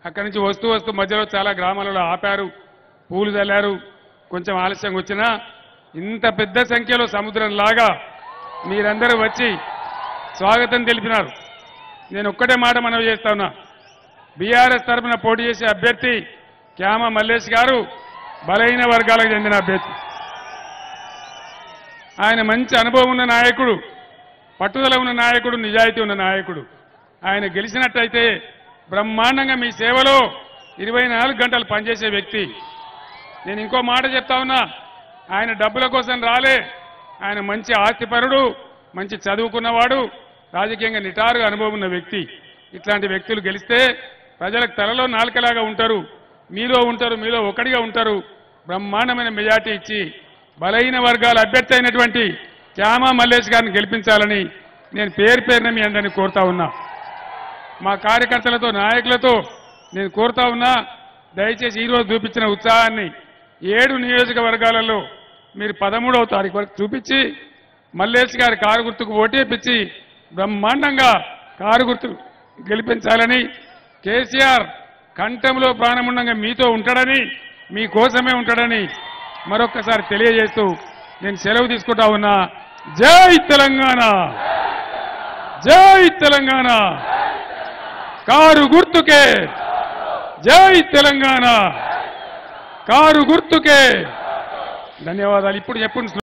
అక్కడి నుంచి వస్తూ వస్తూ మధ్యలో చాలా గ్రామాలలో ఆపారు, పూలు చల్లారు. కొంచెం ఆలస్యంగా వచ్చినా ఇంత పెద్ద సంఖ్యలో సముద్రంలాగా మీరందరూ వచ్చి స్వాగతం తెలిపినారు. నేను ఒక్కటే మాట మనవి చేస్తా ఉన్నా, బీఆర్ఎస్ తరఫున పోటీ చేసే అభ్యర్థి క్యామ మల్లేష్ గారు బలహీన వర్గాలకు చెందిన అభ్యర్థి. ఆయన మంచి అనుభవం ఉన్న నాయకుడు, పట్టుదల ఉన్న నాయకుడు, నిజాయితీ ఉన్న నాయకుడు. ఆయన గెలిచినట్టయితే బ్రహ్మాండంగా మీ సేవలో 24 గంటలు పనిచేసే వ్యక్తి. నేను ఇంకో మాట చెప్తా ఉన్నా, ఆయన డబ్బుల కోసం రాలే, ఆయన మంచి ఆస్తిపరుడు, మంచి చదువుకున్నవాడు, రాజకీయంగా నిటారుగా అనుభవం ఉన్న వ్యక్తి. ఇట్లాంటి వ్యక్తులు గెలిస్తే ప్రజలకు తలలో నాలుకలాగా ఉంటారు, మీలో ఉంటారు, మీలో ఒకటిగా ఉంటారు. బ్రహ్మాండమైన మెజార్టీ ఇచ్చి బలహీన వర్గాల అభ్యర్థి అయినటువంటి క్యామ మల్లేష్ గారిని గెలిపించాలని నేను పేరు పేరున మీ అందరినీ కోరుతా ఉన్నా. మా కార్యకర్తలతో, నాయకులతో నేను కోరుతా ఉన్నా, దయచేసి ఈరోజు చూపించిన ఉత్సాహాన్ని 7 నియోజకవర్గాలలో మీరు 13వ తారీఖు వరకు చూపించి మల్లేష్ గారి కారు గుర్తుకు ఓటేపించి బ్రహ్మాండంగా కారు గుర్తు గెలిపించాలని, కేసీఆర్ కంఠంలో ప్రాణముండంగా మీతో ఉంటాడని, మీకోసమే ఉంటాడని మరొక్కసారి తెలియజేస్తూ నేను సెలవు తీసుకుంటా ఉన్నా. జై తెలంగాణ, జై తెలంగాణ, కారు గుర్తుకే, జై తెలంగాణ, కారు గుర్తుకే. ధన్యవాదాలు. ఇప్పుడు చెప్పండి.